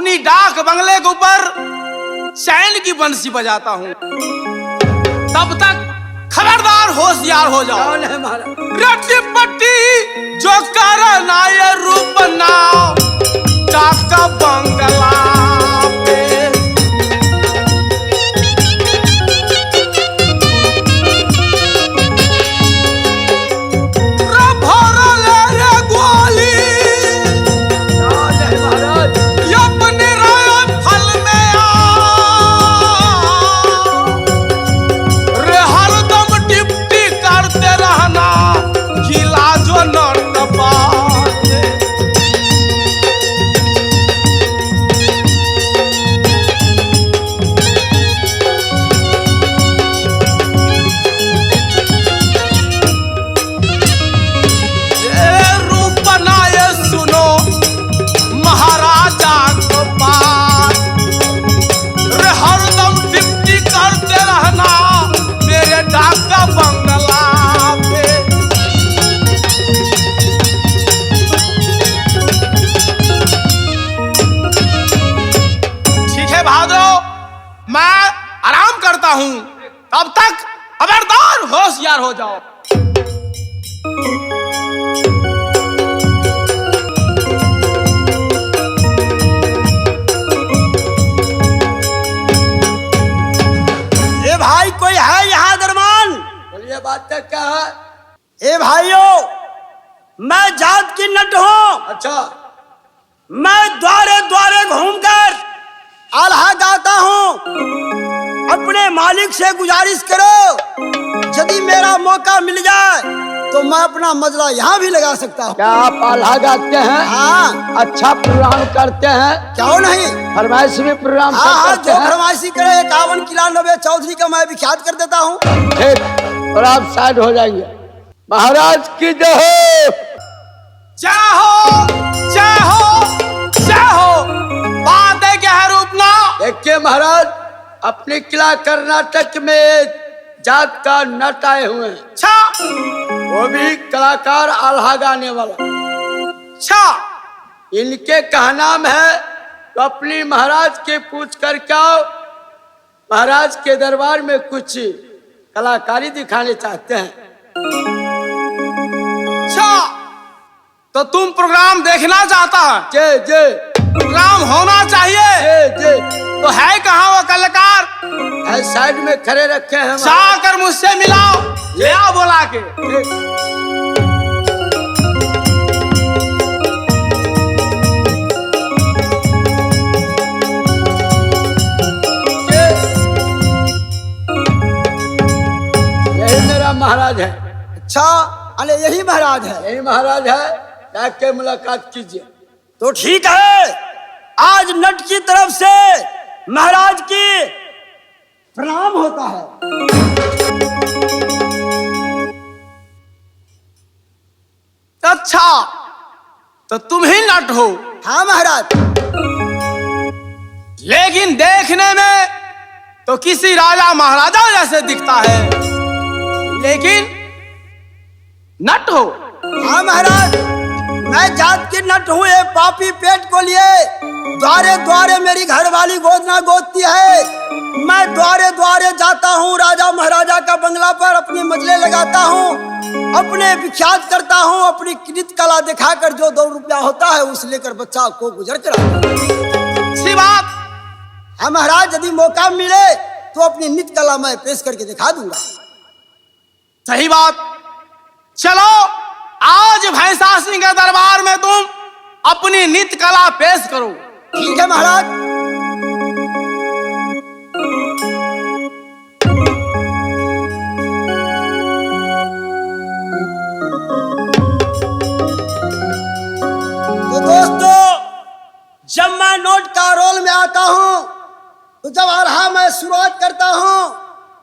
अपनी डाक बंगले के ऊपर चैन की बंसी बजाता हूँ। तब तक खबरदार होशियार हो जाओ। रट्टी पट्टी जो करना ये रूप नाव डाक बंगला पे। तब तक खबरदार होशियार हो जाओ। ए भाई कोई है यहाँ दरमान? बोलिए बात क्या है? ए भाइयों, मैं जात की नट हूँ। अच्छा, मैं द्वारे द्वारे घूमकर आल्हा गाता हूँ। अपने मालिक से गुजारिश करो, यदि मेरा मौका मिल जाए तो मैं अपना मजला यहाँ भी लगा सकता हूँ। क्या आप आल्हा गाते हैं? हाँ। अच्छा प्रोग्राम करते हैं? क्यों नहीं, फरमाइश में प्रोग्राम हाँ, करते जो हैं। फरमाइशी करे 51 किला 90 चौधरी का मैं विख्यात कर देता हूँ। ठीक, और आप साइड हो जाएंगे। महाराज की जय हो। जय हो, जय हो, जय हो। बात है क्या है रूपना? देखिए महाराज, अपने किला कर्नाटक में जात का नट आए हुए हैं। अच्छा, वो भी कलाकार आल्हा गाने वाला। अच्छा, इनके का नाम है, तो अपनी महाराज के पूछ कर क्या महाराज के दरबार में कुछ कलाकारी दिखाने चाहते हैं। अच्छा, तो तुम प्रोग्राम देखना चाहता है? जे जे प्रोग्राम होना चाहिए। जे जे तो है कहाँ वो कलाकार? है साइड में खड़े रखे हैं। जाकर मुझसे मिलाओ, ले आओ बोला के। यही मेरा महाराज है। अच्छा, अरे यही महाराज है? यही महाराज है, जाके मुलाकात कीजिए। तो ठीक है, आज नट की तरफ से महाराज की प्रणाम होता है। अच्छा, तो तुम ही नट हो? हाँ महाराज। लेकिन देखने में तो किसी राजा महाराजा जैसे दिखता है, लेकिन नट हो? हाँ महाराज, मैं जात की नट हूँ। ये पापी पेट को लिए द्वारे द्वारे मेरी घरवाली गोदना गोदती है। मैं द्वारे द्वारे जाता हूँ, राजा महाराजा का बंगला पर अपनी मजले लगाता हूँ, अपने विख्यात करता हूँ, अपनी कृत कला दिखाकर जो 2 रुपया होता है उस लेकर बच्चा को गुजर कराता हूँ। अच्छी बात। हाँ महाराज, यदि मौका मिले तो अपनी नित्य कला मैं पेश करके दिखा दूंगा। सही बात। चलो, आज भैंसा सिंह के दरबार में तुम अपनी नित्य कला पेश करो। ठीक है महाराज। तो दोस्तों, जब मैं नोट का रोल में आता हूँ, तो जब आल्हा मैं शुरुआत करता हूँ,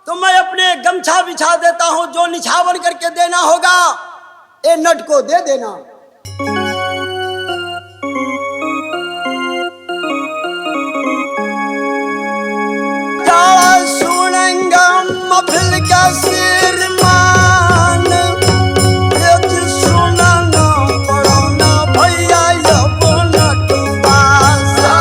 तो मैं अपने गमछा बिछा देता हूँ। जो निछावर करके देना होगा ए नट को दे देना। सुनेंगम महफिल का सिरमान, सुनाना पड़ोना भैया ये नट बासा।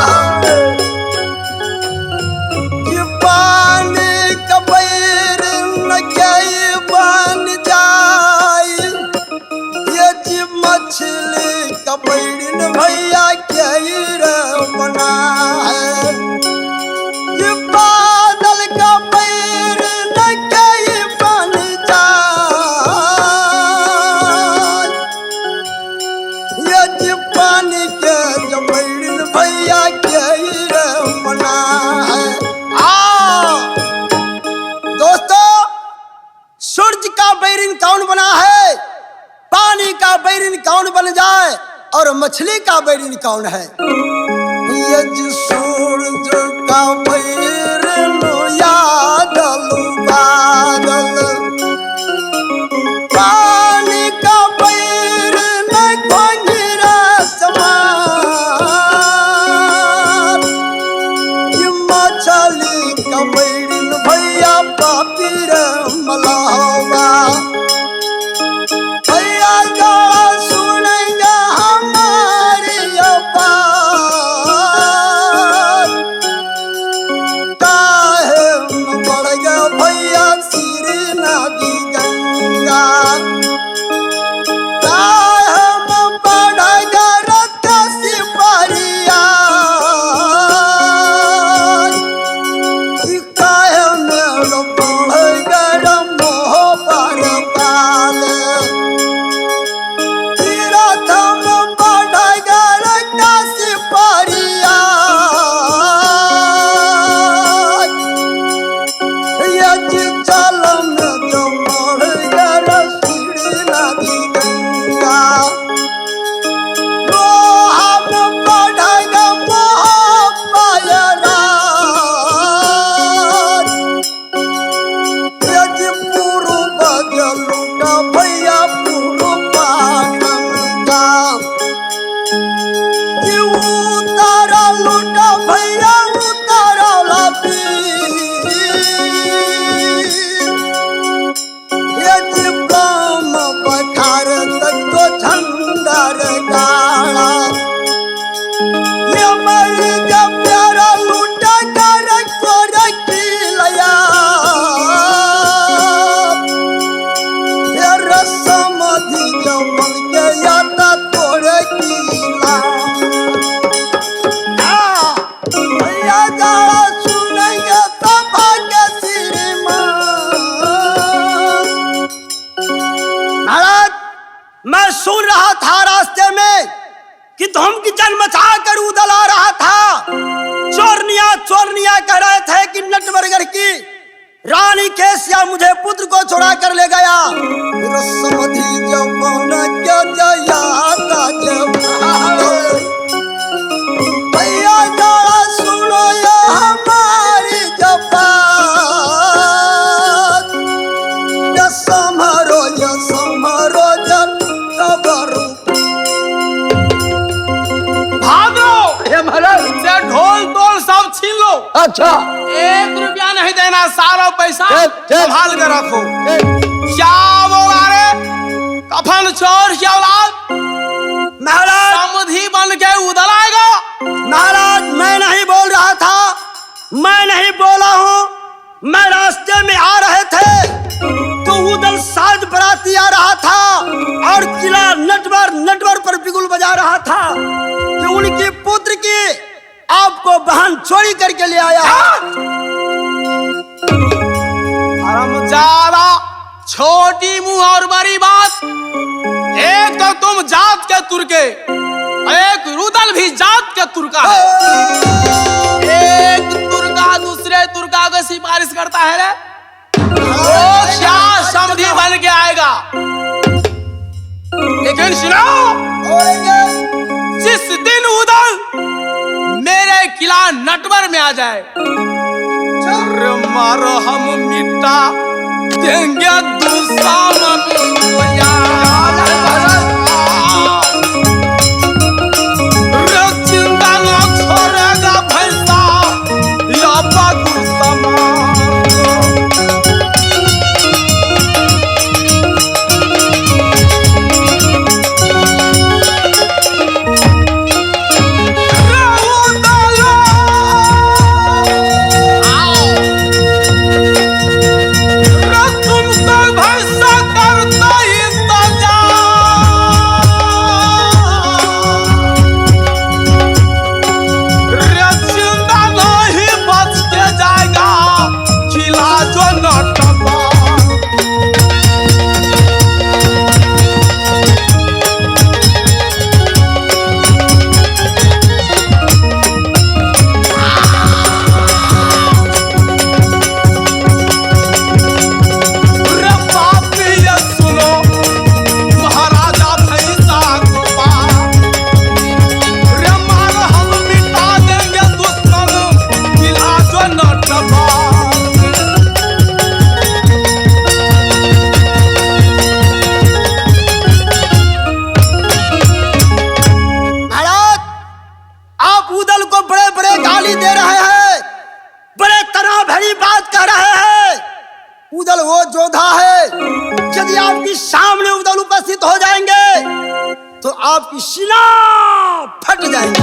मछली का बैरिन कौन है? ये जी सूरज का बैरिन यादल बादल, पानी का बैरिन घोंघरा समान, ये मछली का बैरिन भैया पापीर मलावा। भैया गाला सुनेंगे हमारी बात, काहे में बढ़ गया भैया श्री नदी गंगा, काहे में बढ़ गया रक्त सिपरिया, काहे में बढ़ गया मोह पर पाल, मैं सुन रहा था रास्ते में कि धूम की जन मचा कर उदल आ रहा था। चोरनिया कह रहे थे कि नटबरगर की रानी केसिया मुझे पुत्र को छुड़ा कर ले गया। समधि जवान क्या जयाता भैया गाला सुनो या हमारी जबात, या संभरो जन कबरू। भागो हे महाराज। से ढोल तोल सब छीन लो। अच्छा 1 रुपया नहीं देना, सारा पैसा चल। संभाल के रखो। क्या वो रे कफन चोर की औलाद महाराज समधी बन के उदल आएगा। महाराज मैं नहीं बोल रहा था, मैं नहीं बोला हूँ। मैं रास्ते में आ रहे थे तो उदल साज बराती आ रहा था और किला नटवर पर बिगुल बजा रहा था कि उनकी पुत्र की आपको बहन चोरी करके ले आया। हरामजादा, छोटी मुंह और बड़ी बात। एक तो तुम जात के तुर्के, एक रुदल भी जात के तुर्का है। एक तुर्का दूसरे तुर्का को सिफारिश करता है रे, वो क्या समधी बन के आएगा। लेकिन सुनो, जिस दिन उदल मेरे किला नटवर में आ जाए, मारो हम मिटा देंगे दुश्मन को यार। चिंता न छोड़ेगा भैंसा या बाबू समान। तुम तो भैंसा करता इंतजार। उदल को बड़े बड़े गाली दे रहे हैं, बड़े तनाव भरी बात कह रहे हैं। उदल वो योद्धा है, यदि आपके सामने उदल उपस्थित हो जाएंगे तो आपकी सीना फट जाएगी।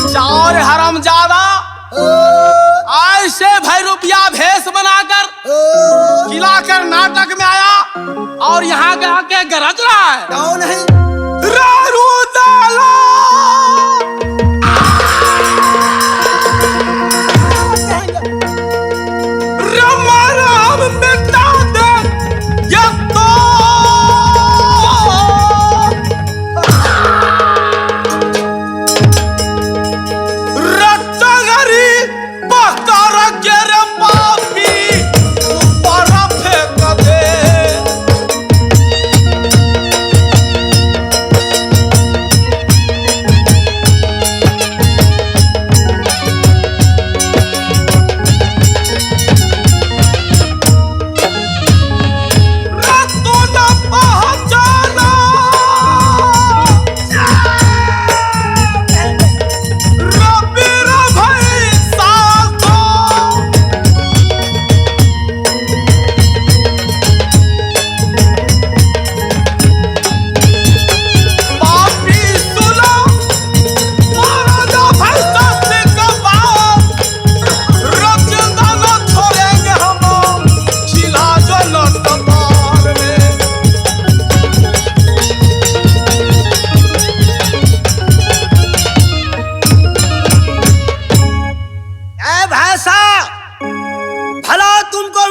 चार हरामजादा ऐसे भैरूपिया भेष बनाकर खिलाकर नाटक में आया और यहाँ के आके गरज रहा है। कौन है? रारूदाला रमा राम मिटा दे ये तो रट्टगरी बकर गिर पापी ऊपर फेंक दे।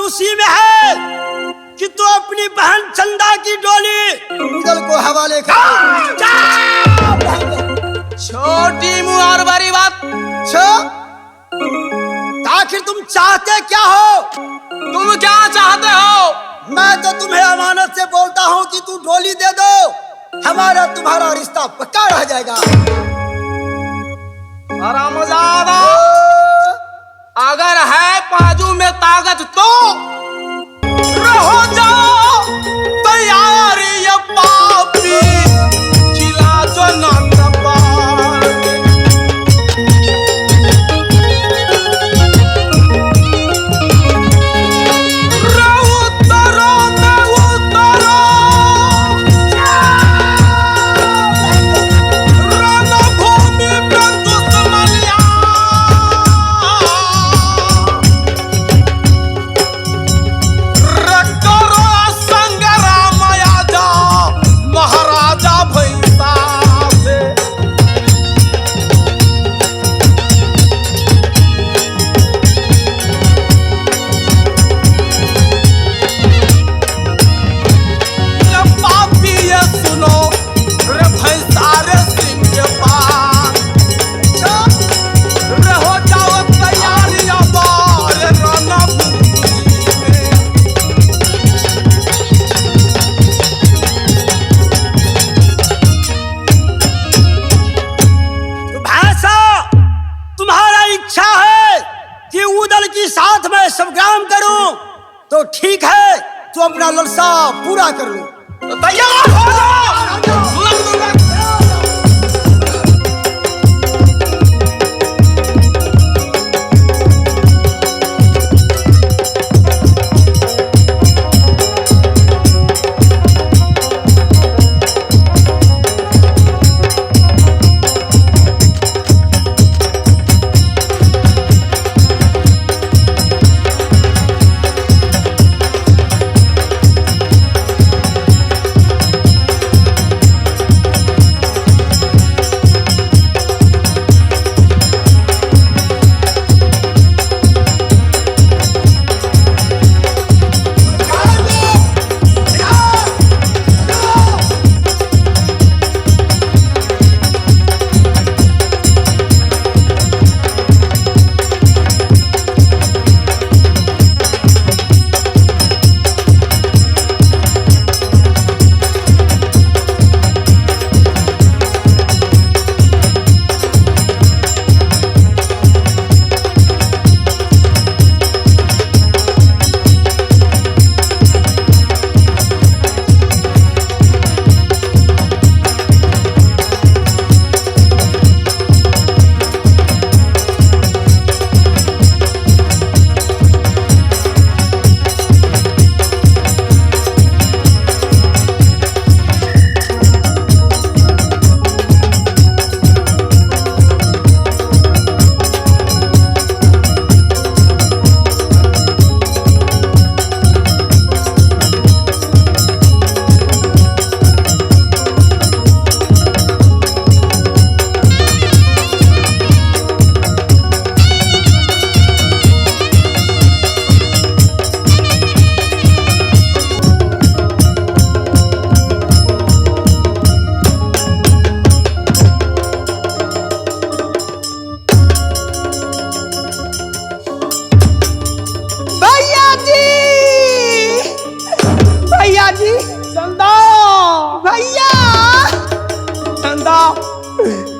उसी में है कि तू अपनी बहन चंदा की डोली उदल को हवाले कर। छोटी मुँह और बड़ी बात। आखिर तुम चाहते क्या हो? तुम क्या चाहते हो? मैं तो तुम्हें अमानत से बोलता हूँ कि तू डोली दे दो, हमारा तुम्हारा रिश्ता पक्का रह जाएगा। हरामजादा, अगर है बाजू में ताकत तो रहो जाओ तैयारी ये पापी खिला जो नटपार। उतरो न उतरो रणभूमि पे दुश्मनिया ठीक है, तू अपना लालसा पूरा कर लो। तो तैयार हो जाओ। लग दूंगा।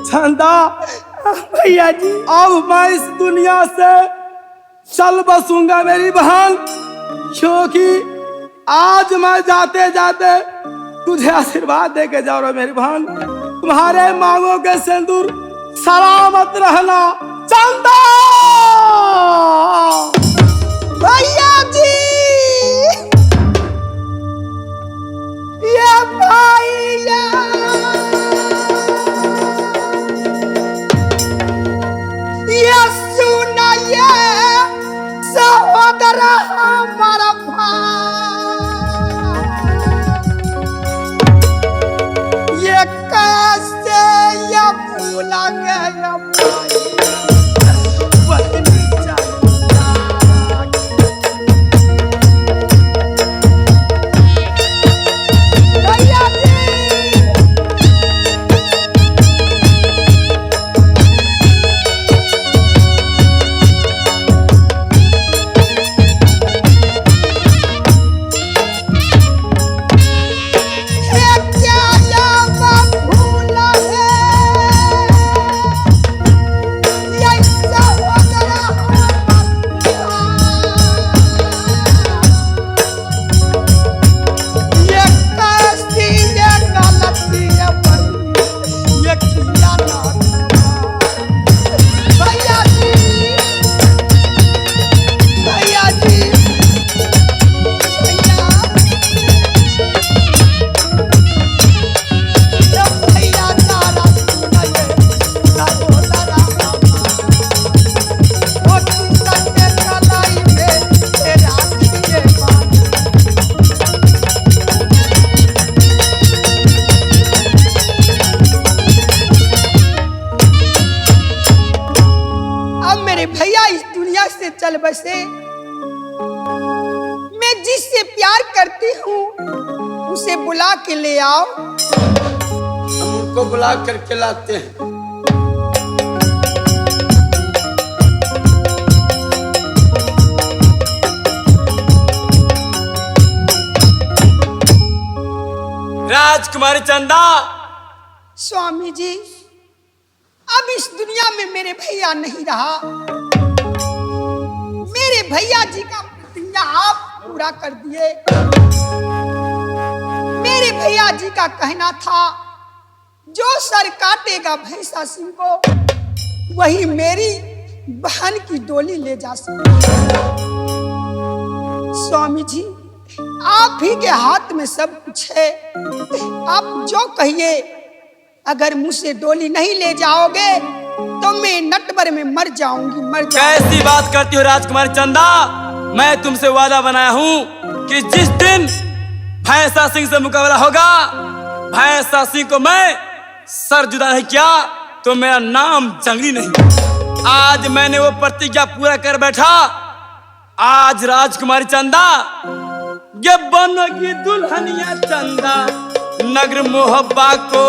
चंदा भैया जी, अब मैं इस दुनिया से चल बसूंगा मेरी बहन, क्योंकि आज मैं जाते जाते तुझे आशीर्वाद दे के जा रहा हूं मेरी बहन। तुम्हारे मांगों के सिंदूर सलामत रहना चंदा। भैया जी, ये भैया ये सुनाइए सहोदर हमारा भाई, ये कैसे ये भूला गया भाई, बदली चला भैया जी। चल बसे, मैं जिससे प्यार करती हूँ उसे बुला के ले आओ। हम उनको बुला करके लाते हैं। राजकुमारी चंदा। स्वामी जी, अब इस दुनिया में मेरे भैया नहीं रहा। मेरे भैया जी का प्रतिज्ञा आप पूरा कर दिए। मेरे भैया जी का कहना था जो सर काटेगा भैंसा सिंह को वही मेरी बहन की डोली ले जा सकती। स्वामी जी आप ही के हाथ में सब कुछ है, आप जो कहिए। अगर मुझसे डोली नहीं ले जाओगे तो मैं नटवर में मर जाऊंगी, मर जाऊंगी। कैसी बात करती हो राजकुमारी चंदा? मैं तुमसे वादा बनाया हूँ कि जिस दिन भैंसा सिंह से मुकाबला होगा, भैंसा सिंह को मैं सर जुदा नहीं किया तो मेरा नाम जंगली नहीं। आज मैंने वो प्रतिज्ञा पूरा कर बैठा। आज राजकुमारी चंदा ये बनोगी दुल्हनिया चंदा, नगर मोहब्बा को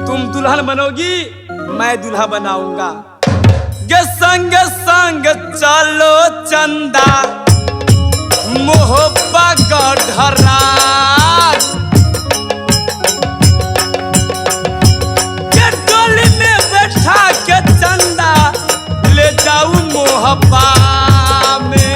तुम दुल्हन बनोगी, मैं दूल्हा बनाऊंगा। ये संग संग चलो चंदा, मोहब्बा का ढर्रा, ये डोली में बैठा के चंदा ले जाऊं मोहब्बा में।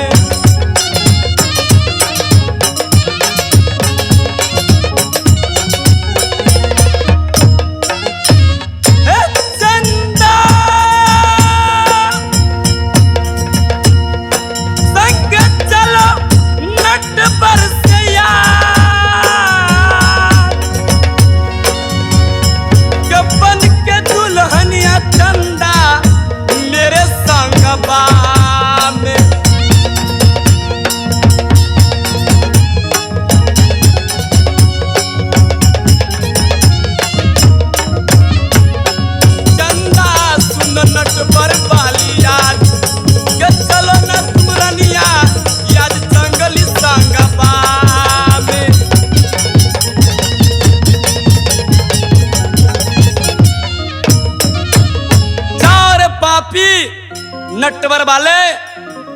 नटवर वाले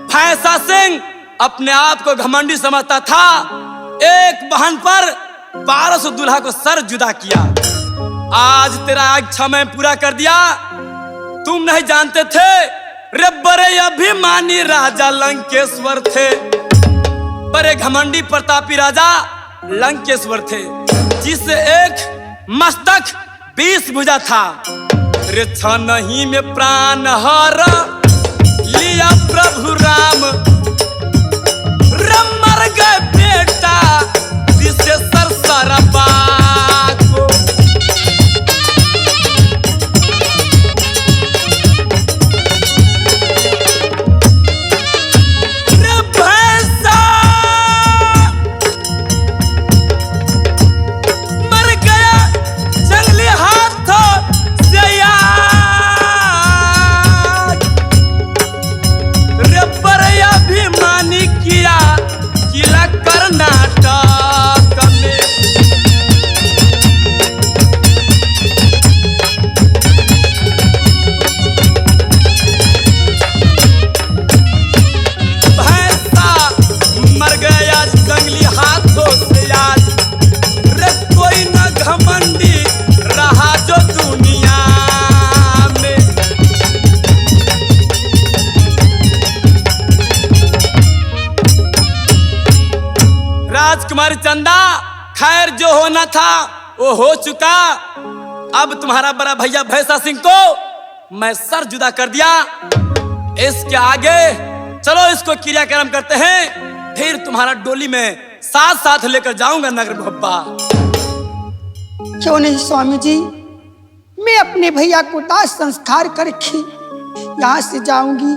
भैंसा सिंह अपने आप को घमंडी समझता था। एक बहन पर 1200 दूल्हा को सर जुदा किया। आज तेरा इच्छा मैं पूरा कर दिया। तुम नहीं जानते थे रे बड़े अभिमानी राजा लंकेश्वर थे, बड़े घमंडी प्रतापी राजा लंकेश्वर थे, जिसे एक मस्तक 20 भुजा था। रे छनही में प्राण हर लिया प्रभु राम, मर गए बेटा जिसे सरसरबा को। रे भैंसा मर गया जंगली हाथों से अभिमानी किया किला कर्नाटक में। भैंसा मर गया जंगली हाथों से आज, रे कोई न घमंडी रहा जो दुनिया में। राजकुमारी चंदा खैर जो होना था वो हो चुका। अब तुम्हारा बड़ा भैया भैंसा सिंह को मैं सर जुदा कर दिया। इसके आगे चलो इसको क्रियाक्रम करते हैं, फिर तुम्हारा डोली में साथ साथ लेकर जाऊंगा नगर मोहब्बा। क्यों नहीं स्वामी जी, मैं अपने भैया को दाह संस्कार करके यहाँ से जाऊंगी।